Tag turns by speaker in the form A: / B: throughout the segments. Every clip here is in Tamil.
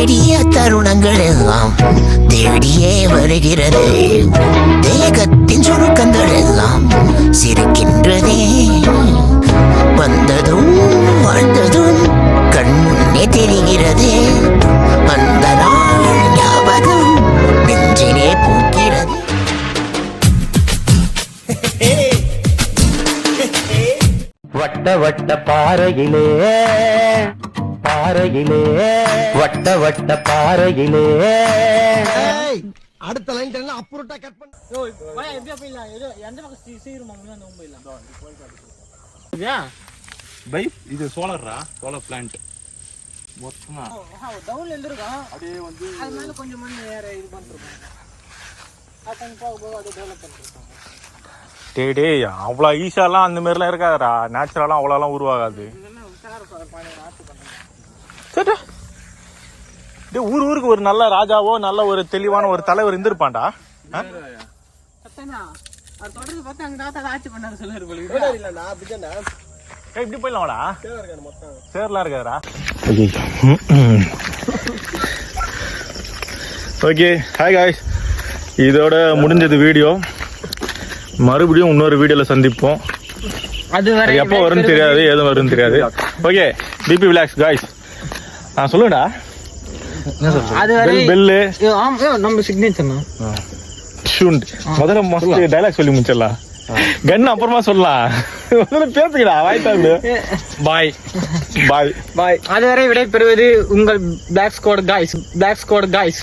A: நெடிய தருணங்கள் எல்லாம் தேடியே வருகிறது. தேகத்தின் சுருக்கங்கள் எல்லாம் சிரிக்கின்றதே. வந்ததும் வாழ்ந்ததும் கண் முன்னே தெரிகிறதே. அந்த நாள் ஞாபகம் நெஞ்சிலே பூக்கிறது.
B: வட்ட வட்ட பாறையிலே வட்ட வட்ட பாறையிலே.
C: அடுத்த லைன் எல்லாம் அப்புறட்டா கட் பண்ணு.
D: எப்படியா போயிடலாம்? ஏதோ எந்த பக்கம் சீக்கிரமா அந்த போயிடலாம்.
E: பை இது சோலார் பிளான்ட் மொத்தமா
D: டவுன்ல இருந்திருக்கோம்.
E: அப்படியே வந்து
D: அது மேல கொஞ்சம் மண் வேற இது பண்ணிருக்கோம். அது போக அது டெவலப் பண்ணிருக்கோம்.
E: டேய் அவ்வளோ ஈஸியாலாம் அந்த மாதிரிலாம் இருக்காதுடா. நேச்சுரலாக அவ்வளோலாம் உருவாகாது. ஊருக்கு ஒரு நல்ல ராஜாவோ நல்ல ஒரு தெளிவான ஒரு தலைவர் இருந்திருப்பான்டா. இப்படி போயிடலாம்டா. சேர்லாம் இருக்காதுடா. ஓகே ஹாய் காய்ஸ், இதோட முடிஞ்சது வீடியோ. மறுபடியும் இன்னொரு வீடியோல சந்திப்போம். அது எப்போ வரும்னு தெரியாது, ஏதும் வரும்னு தெரியாது. Okay BB vlogs guys. சொல்லுடா. பெல்லு
D: நம்ம சிக்னேச்சர்
E: முதல்ல மஸ்ட் டைலாக் சொல்லி முடிச்சிடலாம். கன் அப்புறமா சொல்லலாம். முதல்ல பேசுகிறா வாய்த்தாண்டு. பாய் பாய் பாய்.
D: அதுவரை விடைபெறுவது உங்கள் black squad guys. Black squad guys.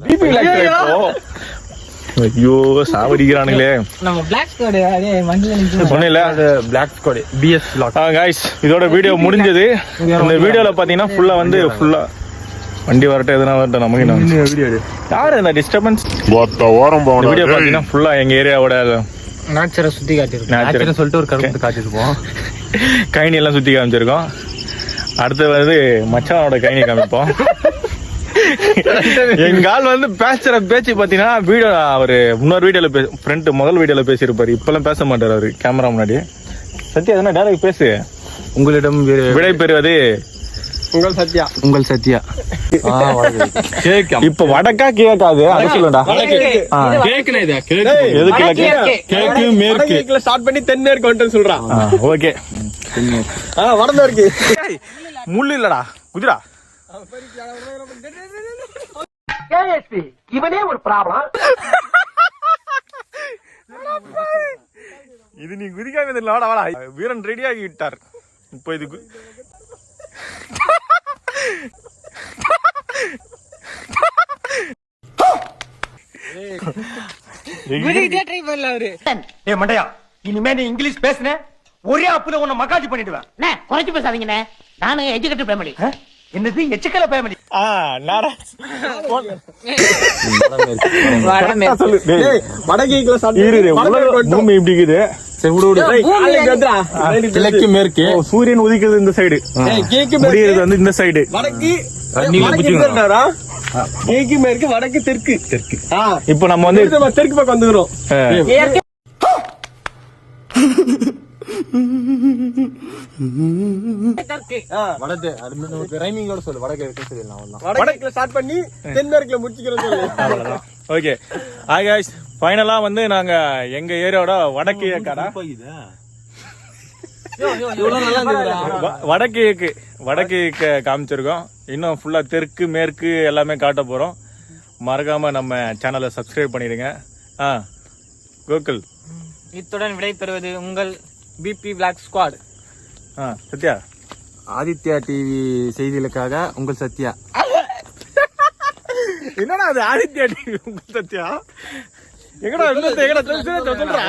E: BB vlogs. ஐயோ சாவடிக்கிறானுங்களே
D: நம்ம பிளாக் ஸ்குவாட். அதே மஞ்சள்
E: சொன்னேன்ல, அது black squad BS vlog. Guys இதோட வீடியோ முடிஞ்சது. இந்த வீடியோல பாத்தீங்கன்னா ஃபுல்லா வண்டி வரட்ட எதனா வரட்ட நமக்கு என்ன வீடியோ யாரு இந்த டிஸ்டர்பன்ஸ் வீடியோ பாத்தீங்கன்னா ஃபுல்லா எங்க ஏரியாவோட
D: நேச்சரை சுத்தி காட்டிருக்கோம்.
E: நேச்சரை சொல்லிட்டு ஒரு கருத்து காட்டிருப்போம். கைனி எல்லாம் சுத்தி காமிச்சிருக்கோம். அடுத்து வந்து மச்சானோட கைனி காமிப்போம். எங்க ஆள் வந்து பேசுற பேச்சு பாத்தீங்கன்னா வீடியோ அவரு இன்னொரு வீடியோல முதல் வீடியோல பேசியிருப்பாரு. இப்பெல்லாம் பேச மாட்டாரு அவரு கேமரா முன்னாடி. சத்யா எதனா டைரக்ட் பேசு.
B: உங்களிடம்
E: விடை பெறுவது
B: உங்கள் சத்யா.
E: இப்ப வடக்கா கேக்காது அது சொல்லுடா.
C: கேக்கு மேற்கு ஸ்டார்ட் பண்ணி தென்மேற்கு வந்துட்டு சொல்றான்.
E: ஓகே
C: வடமேற்கு.
E: முள்ளு இல்லடா குதிரா.
B: இவனே ஒரு ப்ராப்ளம்.
E: இது நீ குதிக்காம இதுல வாடா வாடா. வீரன் ரெடி ஆகி விட்டார். இப்போ இது
B: மண்டையா, இனிமே நீ இங்கிலீஷ் பேசுன ஒரே அப்புல உன்னை மகாஜி பண்ணிடுவேன்.
D: குறைச்சு பேசாதீங்க. நானும் எஜுகேட்டட் ஃபேமிலி.
B: என்னது எச்சக்கல ஃபேமிலி?
E: பூமி இப்படி இருக்குது. கிழக்கு மேற்கு சூரியன் உதிக்கிறது இந்த சைடு, முடியறது வந்து இந்த சைடு.
C: கிழக்கு மேற்கு வடக்கு தெற்கு.
E: இப்ப நம்ம வந்து
C: தெற்கு பக்கம் வந்துக்கிறோம். வடக்குல ஸ்டார்ட் பண்ணி தென்மேற்குல முடிச்சுக்கிறோம்.
E: ஓகே ஹாய் गाइस, ஃபைனலா வந்து நாங்க எங்க ஏரியாவோட வடக்கு ஏக்காடா வடக்கு காமிச்சிருக்கோம். இன்னும் ஃபுல்லா தெற்கு மேற்கு எல்லாமே காட்ட போறோம். மறக்காம நம்ம சேனலை சப்ஸ்கிரைப் பண்ணிடுங்க. கோகுல்
D: இத்துடன் விடைபெறுவது உங்கள் BB black squad.
E: Sathya.
B: Aditya TV செய்திகளுக்காக உங்கள் சத்யா.
E: என்னடா அது ஆதித்யா டிவி உங்கள் சத்யா? எங்கடா சொல்றா.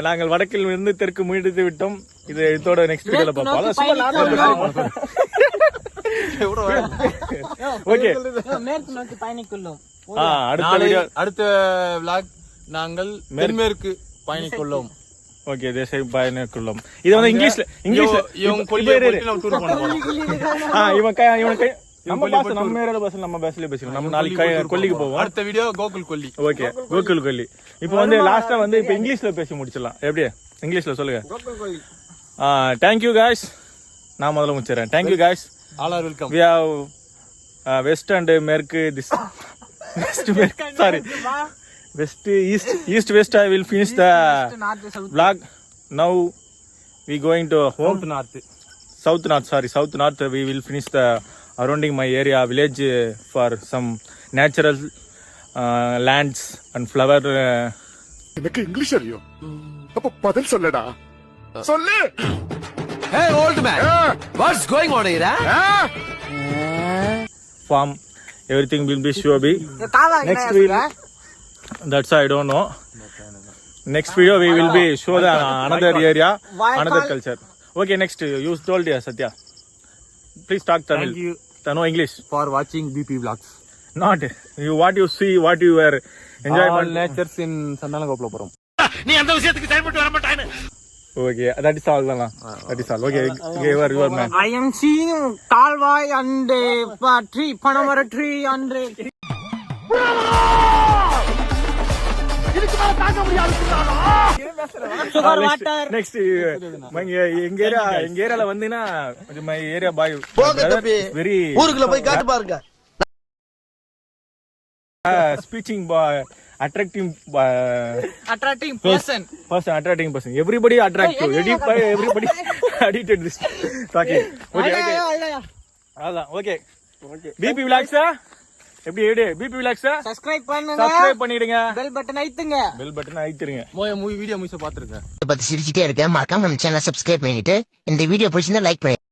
E: நாங்கள் வடக்கில் இருந்து தெற்கு முடித்து விட்டோம். இது இதோட நெக்ஸ்ட் வீடியோல பார்ப்போம். ஓகே
D: மேற்கு நோக்கி பயணிக்குள்ளோம்.
E: அடுத்த விளாக் நாங்கள் மேற்கு பயணிக்குள்ளோம். ஓகே தேசை பயணிக்குள்ளோம். இது வந்து இங்கிலீஷ்ல நம்ம பாஸ் நம்ம ஏரியால பஸ் நம்ம பஸ்லயே பேசிக்கலாம். நம்ம நாளைக்கு கொல்லிக்கு போவோம்.
C: அடுத்த வீடியோ கோகுல் கொல்லி.
E: ஓகே கோகுல் கொல்லி. இப்போ வந்து லாஸ்டா வந்து இப்போ இங்கிலீஷ்ல பேசி முடிச்சிடலாம். எப்படி இங்கிலீஷ்ல சொல்லுங்க. Thank you guys. நான் முதல்ல முடிச்சறேன். Thank you guys.
C: All are welcome.
E: we have west and மேற்கு this west sorry west east west. I will finish the vlog. Now we going to home south north. We will finish the surrounding my area village for some natural lands and flower.
F: எனக்கு இங்கிலீஷ் அறியும். அப்ப பதில் சொல்லடா. சொல்லு.
G: Hey old man, what's going on here?
E: Farm, everything will be sure be. Next week, that's I don't know. Next video we will be show the another area, another culture. Okay, next you told ya Satya. Please talk Tamil.
C: Thank you.
E: No English.
C: For watching BP vlogs.
E: Not you. What you see, what you were
C: All
E: enjoyment.
C: natures in சந்தானகோபுரம்.
B: நீ அந்த விஷயத்துக்கு செயல்பட்டு வர மாட்டானு.
E: Okay, that is all. That is all. Okay, your man.
D: I am seeing Talwai and tree, Panamara tree and sugar water.
E: Next எங்க ஏரியால வந்தீங்கன்னா my area boy very
G: ஊருக்குள்ள போய் காட்டு பாருங்க.
E: speaking boy attracting
D: person.
E: attracting person. Everybody attract you. Everybody addicted this talking. Okay. அதான் okay. BP vlogs எப்படி BP vlogs
D: Subscribe பண்ணுங்க.
E: subscribe பண்ணிடுங்க.
D: Bell button அழுத்துங்க.
E: bell button அழுத்திடுங்க.
C: வீடியோ முழுசா பாத்துருங்க.
A: இதை பத்தி சிரிச்சுட்டே இருக்கேன். மறக்காம நம்ம சேனலை சப்ஸ்கிரைப் பண்ணிட்டு இந்த வீடியோ பிடிச்சிருந்தா லைக் பண்ணி